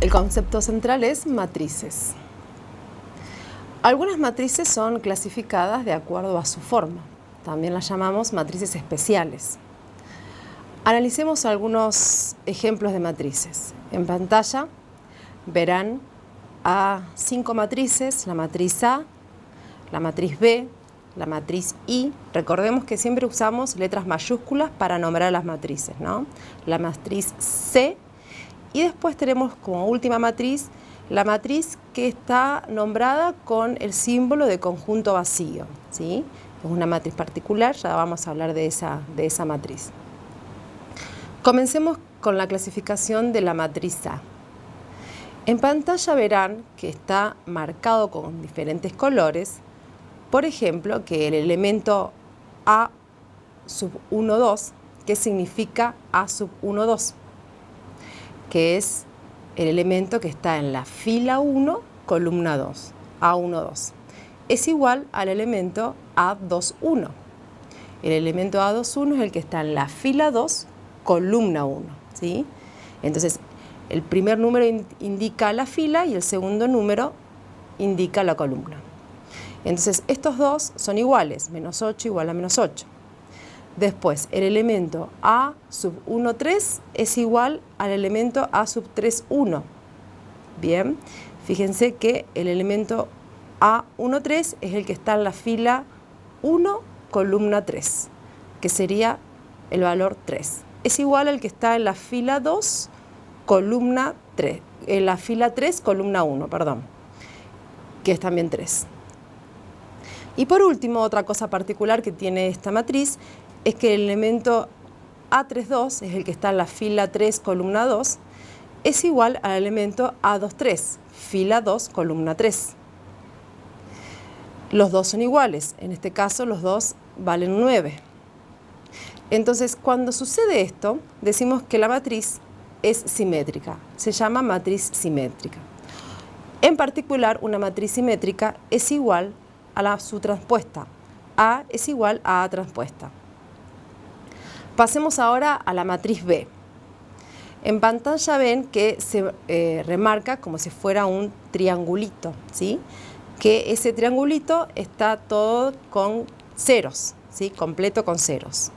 El concepto central es matrices. Algunas matrices son clasificadas de acuerdo a su forma. También las llamamos matrices especiales. Analicemos algunos ejemplos de matrices. En pantalla verán a 5 matrices: la matriz A, la matriz B, la matriz I. Recordemos que siempre usamos letras mayúsculas para nombrar las matrices, ¿no? La matriz C. Y después tenemos como última matriz la matriz que está nombrada con el símbolo de conjunto vacío, ¿sí? Es una matriz particular, ya vamos a hablar de esa matriz. Comencemos con la clasificación de la matriz A. En pantalla verán que está marcado con diferentes colores. Por ejemplo, que el elemento A sub 1, 2, ¿qué significa A sub 1, 2? Que es el elemento que está en la fila 1, columna 2, A1, 2. Es igual al elemento A2, 1. El elemento A2, 1 es el que está en la fila 2, columna 1, ¿sí? Entonces, el primer número indica la fila y el segundo número indica la columna. Entonces, estos dos son iguales, menos 8 igual a menos 8. Después, el elemento A sub 1, 3 es igual al elemento A sub 3, 1. Bien, fíjense que el elemento A1, 3 es el que está en la fila 1, columna 3, que sería el valor 3. Es igual al que está en la fila 2, columna 3, en la fila 3, columna 1, perdón, que es también 3. Y por último, otra cosa particular que tiene esta matriz es que el elemento A32 es el que está en la fila 3, columna 2, es igual al elemento A23, fila 2, columna 3. Los dos son iguales, en este caso los dos valen 9. Entonces, cuando sucede esto, decimos que la matriz es simétrica, se llama matriz simétrica. En particular, una matriz simétrica es igual a su transpuesta. A es igual a A transpuesta. Pasemos ahora a la matriz B. En pantalla ven que se remarca como si fuera un triangulito, ¿sí? Que ese triangulito está todo con ceros, ¿sí? Completo con ceros.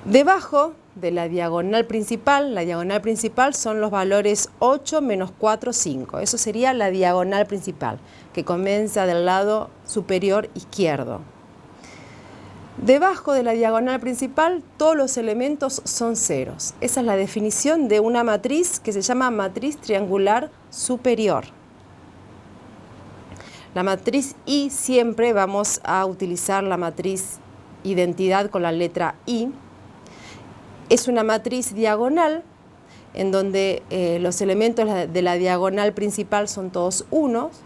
Debajo de la diagonal principal son los valores 8, menos 4, 5. Eso sería la diagonal principal, que comienza del lado superior izquierdo. Debajo de la diagonal principal, todos los elementos son ceros. Esa es la definición de una matriz que se llama matriz triangular superior. La matriz I, siempre vamos a utilizar la matriz identidad con la letra I. Es una matriz diagonal en donde los elementos de la diagonal principal son todos unos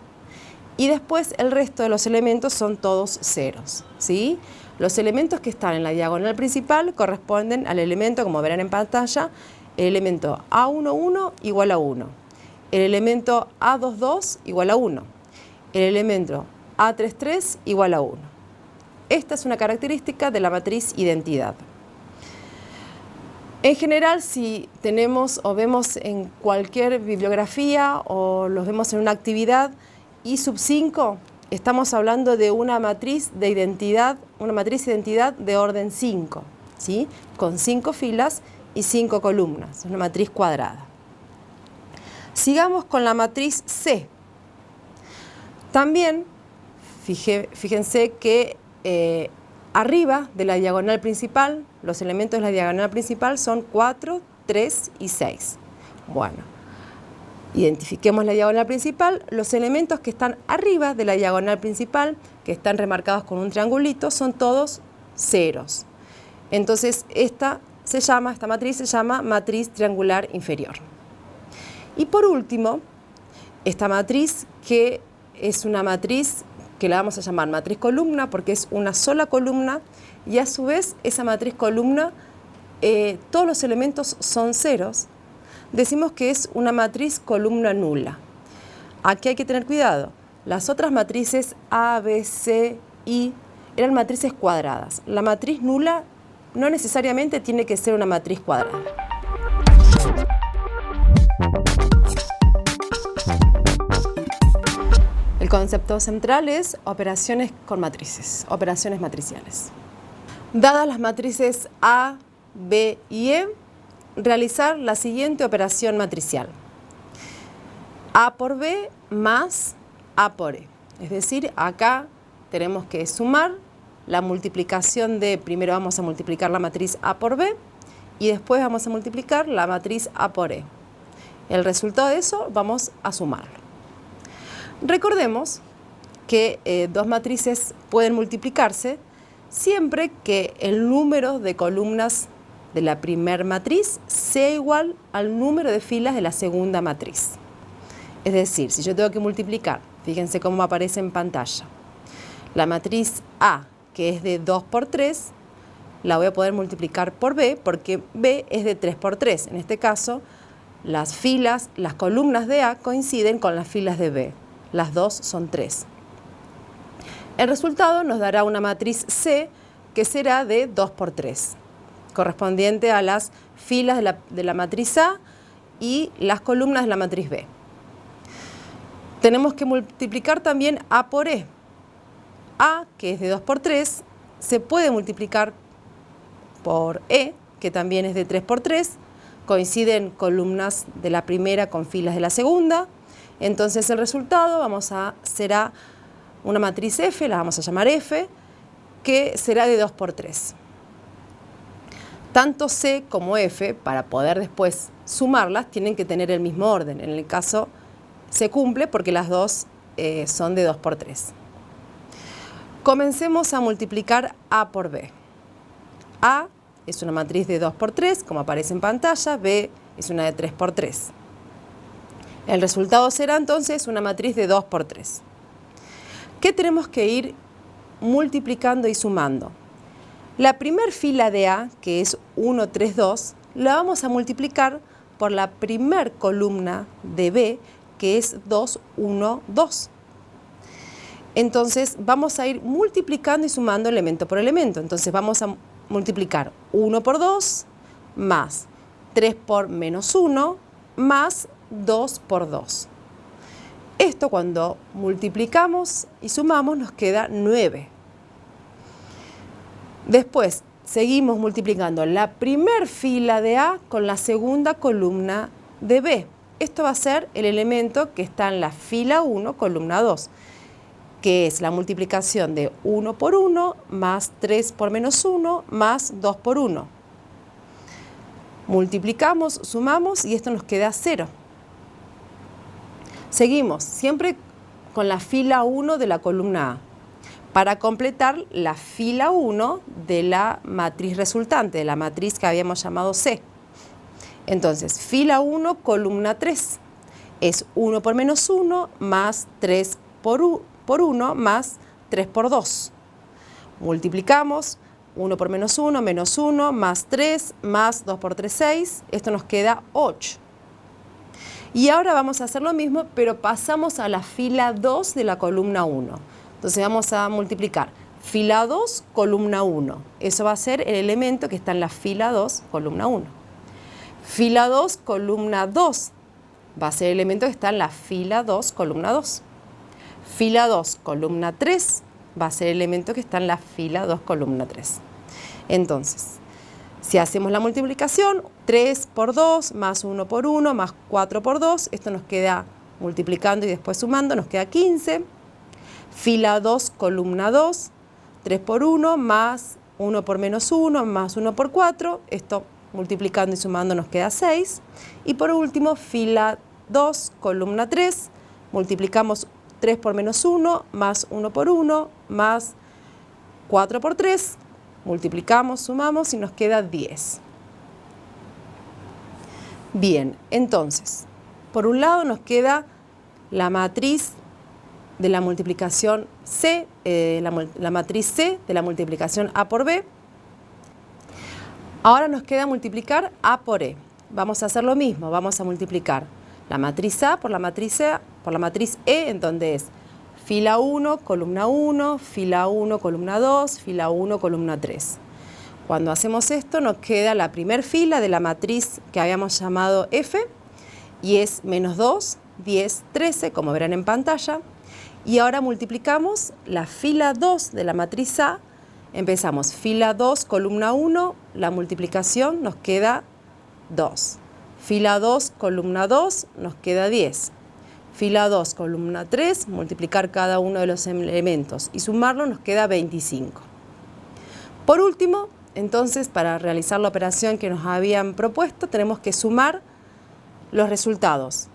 y después el resto de los elementos son todos ceros, ¿sí? Los elementos que están en la diagonal principal corresponden al elemento, como verán en pantalla, el elemento A11 igual a 1, el elemento A22 igual a 1, el elemento A33 igual a 1. Esta es una característica de la matriz identidad. En general, si tenemos o vemos en cualquier bibliografía o los vemos en una actividad I sub 5, estamos hablando de una matriz de identidad, de orden 5, ¿sí? Con 5 filas y 5 columnas, es una matriz cuadrada. Sigamos con la matriz C. También, fíjense que arriba de la diagonal principal, los elementos de la diagonal principal son 4, 3 y 6. Bueno, identifiquemos la diagonal principal. Los elementos que están arriba de la diagonal principal, que están remarcados con un triangulito, son todos ceros. Entonces, esta matriz se llama matriz triangular inferior. Y por último, esta matriz, que es una matriz que la vamos a llamar matriz columna porque es una sola columna y a su vez esa matriz columna, todos los elementos son ceros, decimos que es una matriz columna nula. Aquí hay que tener cuidado. Las otras matrices A, B, C, I, eran matrices cuadradas. La matriz nula no necesariamente tiene que ser una matriz cuadrada. El concepto central es operaciones con matrices, operaciones matriciales. Dadas las matrices A, B y E, realizar la siguiente operación matricial. A por B más A por E. Es decir, acá tenemos que sumar la multiplicación de, primero vamos a multiplicar la matriz A por B y después vamos a multiplicar la matriz A por E. El resultado de eso vamos a sumarlo. Recordemos que dos matrices pueden multiplicarse siempre que el número de columnas de la primera matriz sea igual al número de filas de la segunda matriz. Es decir, si yo tengo que multiplicar, fíjense cómo aparece en pantalla, la matriz A, que es de 2 por 3, la voy a poder multiplicar por B, porque B es de 3 por 3. En este caso, las columnas de A coinciden con las filas de B. Las dos son 3. El resultado nos dará una matriz C, que será de 2 por 3, correspondiente a las filas de la matriz A y las columnas de la matriz B. Tenemos que multiplicar también A por E. A, que es de 2 por 3, se puede multiplicar por E, que también es de 3 por 3. Coinciden columnas de la primera con filas de la segunda. Entonces el resultado será una matriz F, la vamos a llamar F, que será de 2 por 3. Tanto C como F, para poder después sumarlas, tienen que tener el mismo orden. En el caso se cumple porque las dos son de 2 por 3. Comencemos a multiplicar A por B. A es una matriz de 2 por 3, como aparece en pantalla. B es una de 3 por 3. El resultado será entonces una matriz de 2 por 3. ¿Qué tenemos que ir multiplicando y sumando? La primera fila de A, que es 1, 3, 2, la vamos a multiplicar por la primer columna de B, que es 2, 1, 2. Entonces vamos a ir multiplicando y sumando elemento por elemento. Entonces vamos a multiplicar 1 por 2 más 3 por menos 1 más 2 por 2. Esto cuando multiplicamos y sumamos nos queda 9. Después seguimos multiplicando la primera fila de A con la segunda columna de B. Esto va a ser el elemento que está en la fila 1, columna 2, que es la multiplicación de 1 por 1 más 3 por menos 1 más 2 por 1. Multiplicamos, sumamos y esto nos queda 0. Seguimos siempre con la fila 1 de la columna A para completar la fila 1 de la matriz resultante, de la matriz que habíamos llamado C. Entonces, fila 1, columna 3, es 1 por menos 1 más 3 por 1 más 3 por 2. Multiplicamos 1 por menos 1 más 3 más 2 por 3, 6. Esto nos queda 8. Y ahora vamos a hacer lo mismo, pero pasamos a la fila 2 de la columna 1. Entonces vamos a multiplicar fila 2, columna 1. Eso va a ser el elemento que está en la fila 2, columna 1. Fila 2, columna 2. Va a ser el elemento que está en la fila 2, columna 2. Fila 2, columna 3. Va a ser el elemento que está en la fila 2, columna 3. Entonces, si hacemos la multiplicación, 3 por 2 más 1 por 1 más 4 por 2, esto nos queda multiplicando y después sumando, nos queda 15. Fila 2, columna 2, 3 por 1 más 1 por menos 1 más 1 por 4, esto multiplicando y sumando nos queda 6. Y por último, fila 2, columna 3, multiplicamos 3 por menos 1 más 1 por 1 más 4 por 3, multiplicamos, sumamos y nos queda 10. Bien, entonces, por un lado nos queda la matriz de la multiplicación C, la matriz C de la multiplicación A por B. Ahora nos queda multiplicar A por E. Vamos a hacer lo mismo, vamos a multiplicar la matriz A por la matriz E, en donde es fila 1, columna 1, fila 1, columna 2, fila 1, columna 3. Cuando hacemos esto nos queda la primera fila de la matriz que habíamos llamado F y es menos 2, 10, 13, como verán en pantalla. Y ahora multiplicamos la fila 2 de la matriz A. Empezamos fila 2, columna 1, la multiplicación nos queda 2. Fila 2, columna 2, nos queda 10. Fila 2, columna 3, multiplicar cada uno de los elementos y sumarlo nos queda 25. Por último, entonces, para realizar la operación que nos habían propuesto, tenemos que sumar los resultados.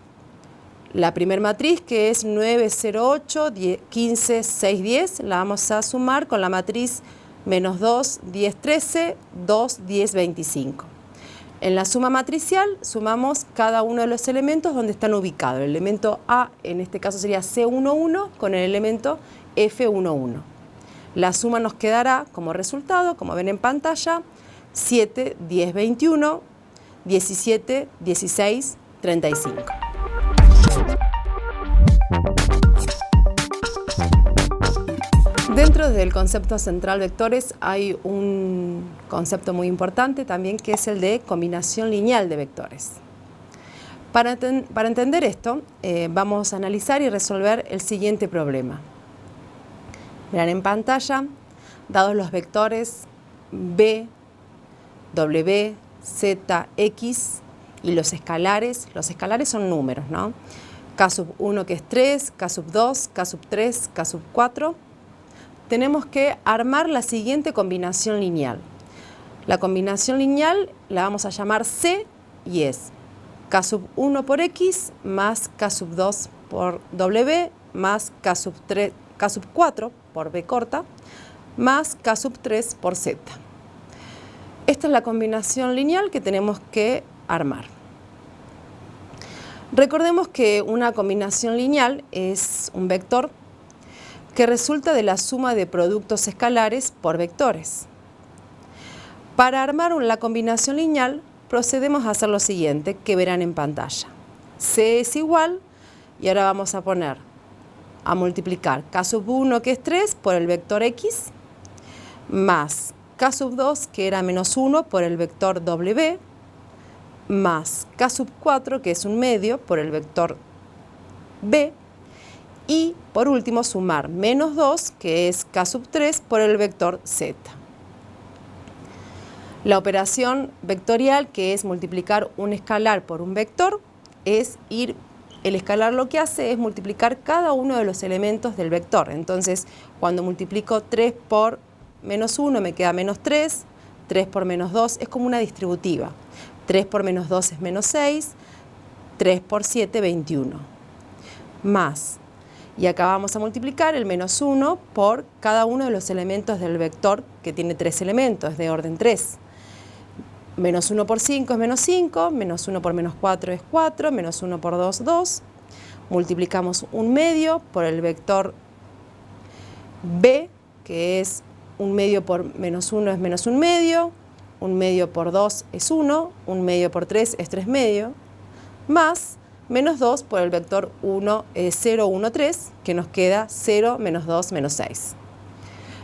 La primera matriz, que es 9, 0, 8, 15, 6, 10, la vamos a sumar con la matriz menos 2, 10, 13, 2, 10, 25. En la suma matricial sumamos cada uno de los elementos donde están ubicados. El elemento A, en este caso sería C11, con el elemento F11. La suma nos quedará como resultado, como ven en pantalla, 7, 10, 21, 17, 16, 35. Dentro del concepto central vectores hay un concepto muy importante también que es el de combinación lineal de vectores. Para entender esto, vamos a analizar y resolver el siguiente problema. Verán en pantalla, dados los vectores B, W, Z, X y los escalares son números, ¿no? K sub 1 que es 3, K sub 2, K sub 3, K sub 4. Tenemos que armar la siguiente combinación lineal. La combinación lineal la vamos a llamar C y es K sub 1 por X más K sub 2 por W más K sub 4 por B corta más K sub 3 por Z. Esta es la combinación lineal que tenemos que armar. Recordemos que una combinación lineal es un vector que resulta de la suma de productos escalares por vectores. Para armar la combinación lineal procedemos a hacer lo siguiente que verán en pantalla. C es igual y ahora vamos a multiplicar K sub 1 que es 3 por el vector X más K sub 2 que era menos 1 por el vector W más K sub 4 que es un medio por el vector B y por último sumar menos 2 que es K sub 3 por el vector Z. La operación vectorial, que es multiplicar un escalar por un vector, el escalar lo que hace es multiplicar cada uno de los elementos del vector. Entonces, cuando multiplico 3 por menos 1 me queda menos 3, 3 por menos 2 es como una distributiva. 3 por menos 2 es menos 6, 3 por 7, 21. Más, y acá vamos a multiplicar el menos 1 por cada uno de los elementos del vector que tiene 3 elementos, de orden 3. Menos 1 por 5 es menos 5, menos 1 por menos 4 es 4, menos 1 por 2, 2. Multiplicamos un medio por el vector B, que es un medio por menos 1 es menos un medio por 2 es 1, un medio por 3 es 3 medio, más menos 2 por el vector 0, 1, 3, que nos queda 0, menos 2, menos 6.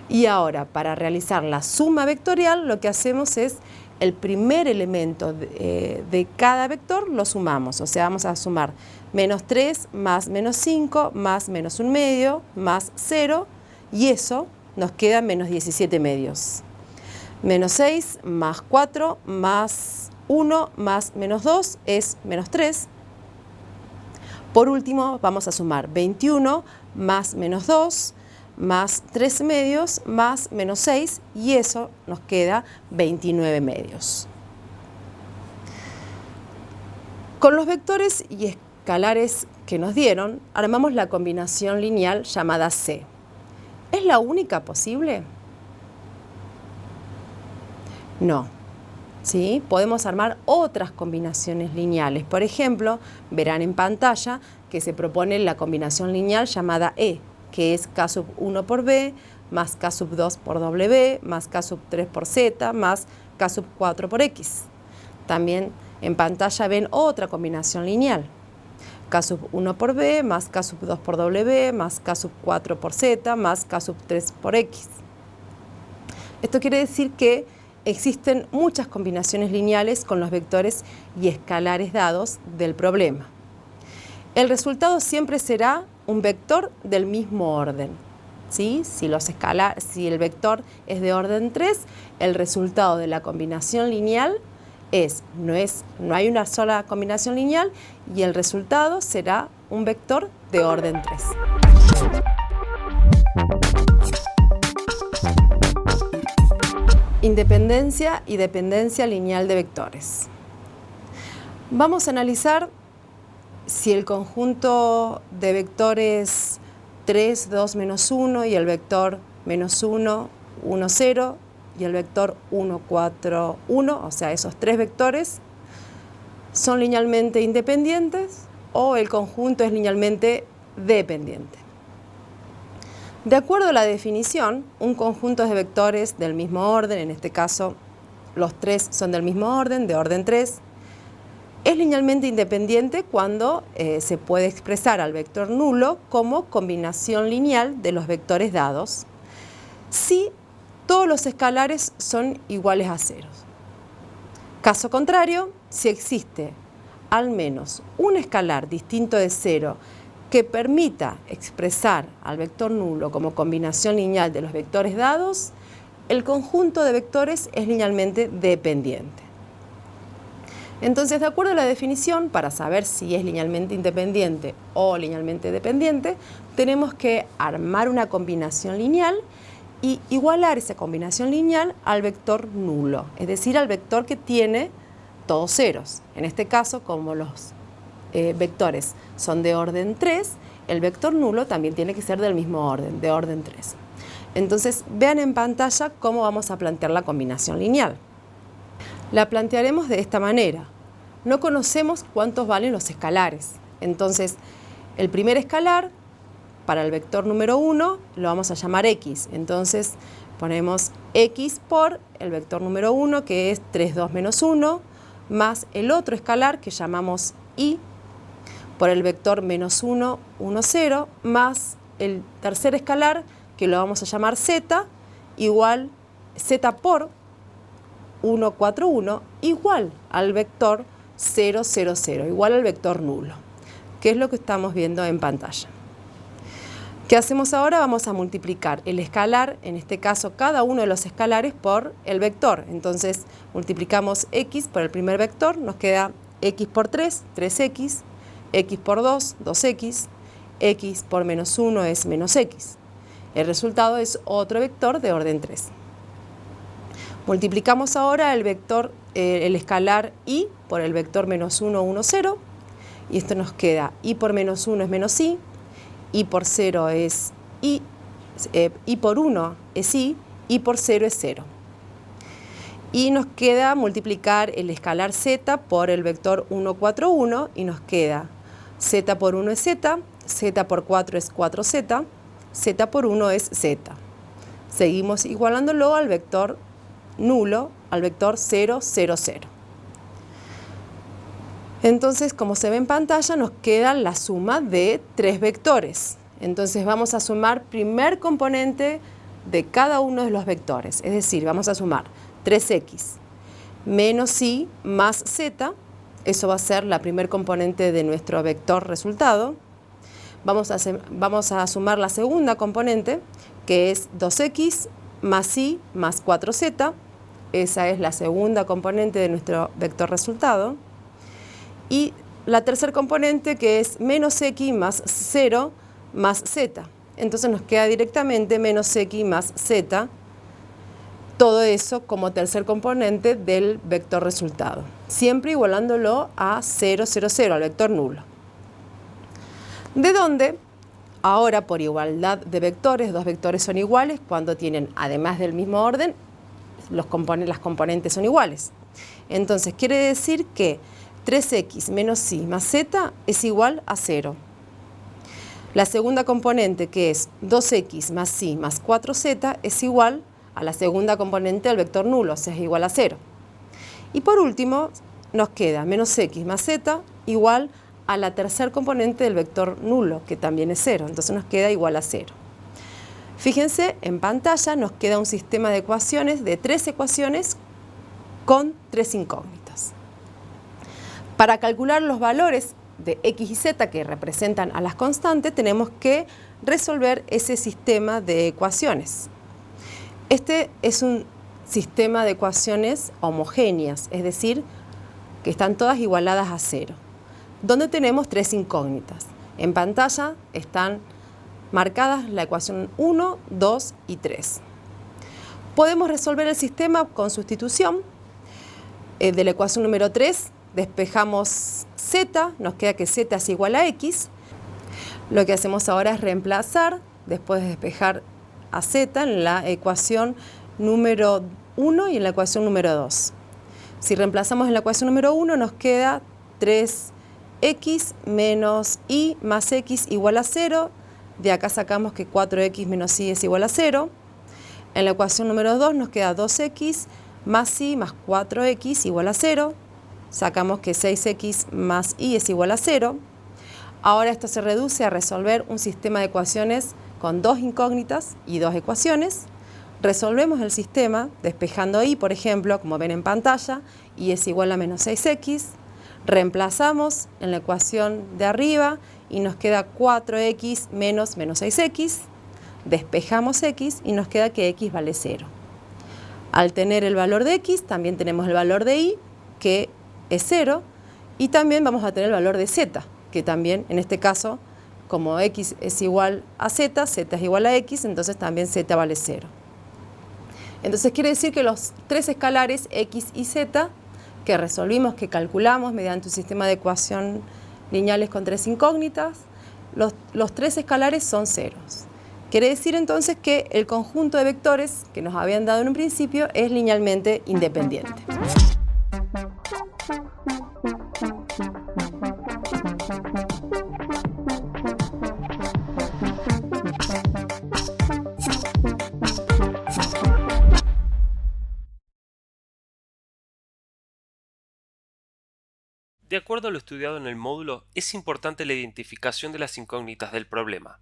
Y ahora, para realizar la suma vectorial, lo que hacemos es el primer elemento de cada vector lo sumamos. O sea, vamos a sumar menos 3 más menos 5 más menos un medio más 0 y eso nos queda menos 17 medios. Menos 6 más 4 más 1 más menos 2 es menos 3. Por último, vamos a sumar 21 más menos 2 más 3 medios más menos 6 y eso nos queda 29 medios. Con los vectores y escalares que nos dieron, armamos la combinación lineal llamada C. ¿Es la única posible? No. ¿Sí? Podemos armar otras combinaciones lineales. Por ejemplo, verán en pantalla que se propone la combinación lineal llamada E, que es K sub 1 por B, más K sub 2 por W, más K sub 3 por Z, más K sub 4 por X. También en pantalla ven otra combinación lineal. K sub 1 por B, más K sub 2 por W, más K sub 4 por Z, más K sub 3 por X. Esto quiere decir que existen muchas combinaciones lineales con los vectores y escalares dados del problema. El resultado siempre será un vector del mismo orden, ¿sí? Si el vector es de orden 3, el resultado de la combinación lineal no hay una sola combinación lineal y el resultado será un vector de orden 3. Independencia y dependencia lineal de vectores. Vamos a analizar si el conjunto de vectores 3, 2, menos 1 y el vector menos 1, 1, 0 y el vector 1, 4, 1, o sea, esos tres vectores son linealmente independientes o el conjunto es linealmente dependiente. De acuerdo a la definición, un conjunto de vectores del mismo orden, en este caso los tres son del mismo orden, de orden 3, es linealmente independiente cuando se puede expresar al vector nulo como combinación lineal de los vectores dados, si todos los escalares son iguales a ceros. Caso contrario, si existe al menos un escalar distinto de 0 que permita expresar al vector nulo como combinación lineal de los vectores dados, el conjunto de vectores es linealmente dependiente. Entonces, de acuerdo a la definición, para saber si es linealmente independiente o linealmente dependiente, tenemos que armar una combinación lineal y igualar esa combinación lineal al vector nulo, es decir, al vector que tiene todos ceros. En este caso, como los vectores son de orden 3, el vector nulo también tiene que ser del mismo orden, de orden 3. Entonces, vean en pantalla cómo vamos a plantear la combinación lineal. La plantearemos de esta manera. No conocemos cuántos valen los escalares. Entonces, el primer escalar, para el vector número 1, lo vamos a llamar X. Entonces, ponemos X por el vector número 1, que es 3, 2, menos 1, más el otro escalar, que llamamos Y, por el vector menos 1, 1, 0, más el tercer escalar, que lo vamos a llamar Z, igual Z por 1, 4, 1, igual al vector 0, 0, 0, igual al vector nulo, que es lo que estamos viendo en pantalla. ¿Qué hacemos ahora? Vamos a multiplicar el escalar, en este caso cada uno de los escalares, por el vector. Entonces multiplicamos X por el primer vector, nos queda X por 3, 3X, X por 2, 2X, X por menos 1 es menos X. El resultado es otro vector de orden 3. Multiplicamos ahora el vector, el escalar Y por el vector menos 1, 1, 0, y esto nos queda Y por menos 1 es menos Y por 0 es Y por 1 es Y por 0 es 0. Y nos queda multiplicar el escalar Z por el vector 1, 4, 1, y nos queda Z por 1 es Z, Z por 4 es 4Z, Z por 1 es Z. Seguimos igualándolo al vector nulo, al vector 0, 0, 0. Entonces, como se ve en pantalla, nos queda la suma de tres vectores. Entonces vamos a sumar primer componente de cada uno de los vectores. Es decir, vamos a sumar 3X menos Y más Z. Eso va a ser la primer componente de nuestro vector resultado. Vamos a sumar la segunda componente, que es 2X más Y más 4Z. Esa es la segunda componente de nuestro vector resultado. Y la tercera componente, que es menos X más 0 más Z. Entonces nos queda directamente menos X más Z, todo eso como tercer componente del vector resultado, siempre igualándolo a 0, 0, 0, al vector nulo. De donde, ahora por igualdad de vectores, dos vectores son iguales cuando tienen, además del mismo orden, las componentes son iguales. Entonces quiere decir que 3X menos Y más Z es igual a 0. La segunda componente, que es 2X más Y más 4Z, es igual a la segunda componente del vector nulo, o sea, es igual a 0. Y por último, nos queda menos X más Z igual a la tercer componente del vector nulo, que también es 0, entonces nos queda igual a 0. Fíjense, en pantalla nos queda un sistema de ecuaciones de 3 ecuaciones con 3 incógnitas. Para calcular los valores de x y z que representan a las constantes, tenemos que resolver ese sistema de ecuaciones. Este es un sistema de ecuaciones homogéneas, es decir, que están todas igualadas a 0, donde tenemos 3 incógnitas. En pantalla están marcadas la ecuación 1, 2 y 3. Podemos resolver el sistema con sustitución. De la ecuación número 3 despejamos z, nos queda que z es igual a x. Lo que hacemos ahora es reemplazar, después de despejar a z, en la ecuación número 1 y en la ecuación número 2. Si reemplazamos en la ecuación número 1 nos queda 3x menos y más x igual a 0. De acá sacamos que 4x menos y es igual a 0. En la ecuación número 2 nos queda 2x más y más 4x igual a 0. Sacamos que 6x más y es igual a 0. Ahora esto se reduce a resolver un sistema de ecuaciones con 2 incógnitas y 2 ecuaciones. Resolvemos el sistema despejando y, por ejemplo, como ven en pantalla, y es igual a menos 6x. Reemplazamos en la ecuación de arriba y nos queda 4x menos 6x. Despejamos x y nos queda que x vale 0. Al tener el valor de x, también tenemos el valor de y, que es 0, y también vamos a tener el valor de z, que también, en este caso, como x es igual a z, z es igual a x, entonces también z vale 0. Entonces quiere decir que los 3 escalares x y z que resolvimos, que calculamos mediante un sistema de ecuación lineales con 3 incógnitas, los 3 escalares son ceros. Quiere decir entonces que el conjunto de vectores que nos habían dado en un principio es linealmente independiente. De acuerdo a lo estudiado en el módulo, es importante la identificación de las incógnitas del problema.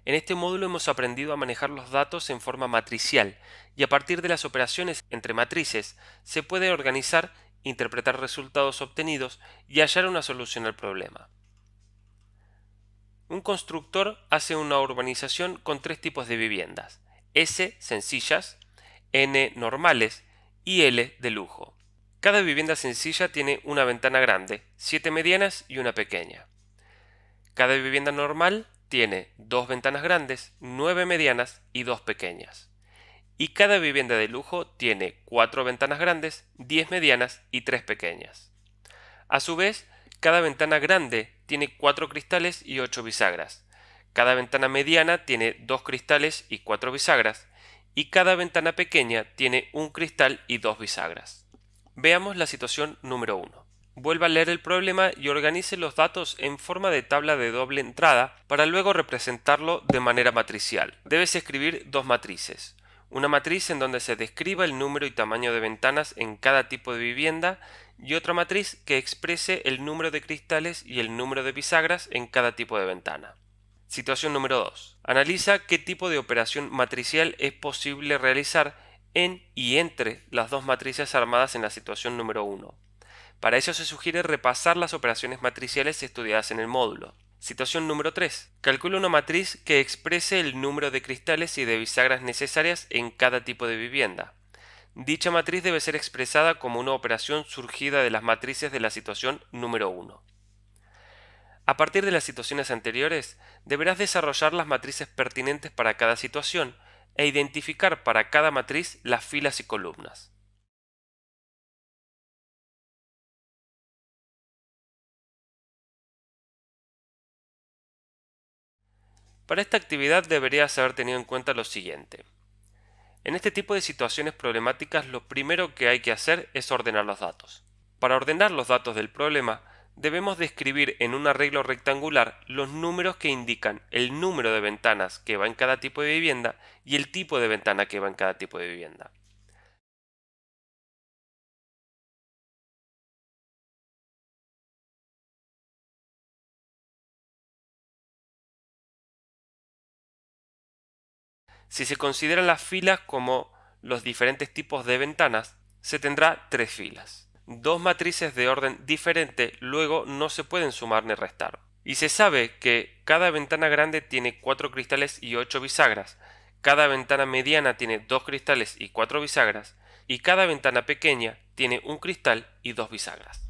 En este módulo hemos aprendido a manejar los datos en forma matricial y a partir de las operaciones entre matrices se puede organizar, interpretar resultados obtenidos y hallar una solución al problema. Un constructor hace una urbanización con 3 tipos de viviendas: S sencillas, N normales y L de lujo. Cada vivienda sencilla tiene una ventana grande, 7 medianas y una pequeña. Cada vivienda normal tiene 2 ventanas grandes, 9 medianas y 2 pequeñas. Y cada vivienda de lujo tiene 4 ventanas grandes, 10 medianas y 3 pequeñas. A su vez, cada ventana grande tiene 4 cristales y 8 bisagras. Cada ventana mediana tiene 2 cristales y 4 bisagras. Y cada ventana pequeña tiene un cristal y 2 bisagras. Veamos la situación número 1. Vuelva a leer el problema y organice los datos en forma de tabla de doble entrada para luego representarlo de manera matricial. Debes escribir 2 matrices. Una matriz en donde se describa el número y tamaño de ventanas en cada tipo de vivienda y otra matriz que exprese el número de cristales y el número de bisagras en cada tipo de ventana. Situación número 2. Analiza qué tipo de operación matricial es posible realizar en y entre las 2 matrices armadas en la situación número 1. Para ello se sugiere repasar las operaciones matriciales estudiadas en el módulo. Situación número 3. Calcula una matriz que exprese el número de cristales y de bisagras necesarias en cada tipo de vivienda. Dicha matriz debe ser expresada como una operación surgida de las matrices de la situación número 1. A partir de las situaciones anteriores, deberás desarrollar las matrices pertinentes para cada situación e identificar para cada matriz las filas y columnas. Para esta actividad deberías haber tenido en cuenta lo siguiente. En este tipo de situaciones problemáticas lo primero que hay que hacer es ordenar los datos. Para ordenar los datos del problema, debemos describir en un arreglo rectangular los números que indican el número de ventanas que va en cada tipo de vivienda y el tipo de ventana que va en cada tipo de vivienda. Si se consideran las filas como los diferentes tipos de ventanas, se tendrá 3 filas. Dos matrices de orden diferente luego no se pueden sumar ni restar. Y se sabe que cada ventana grande tiene 4 cristales y 8 bisagras, cada ventana mediana tiene 2 cristales y 4 bisagras, y cada ventana pequeña tiene un cristal y 2 bisagras.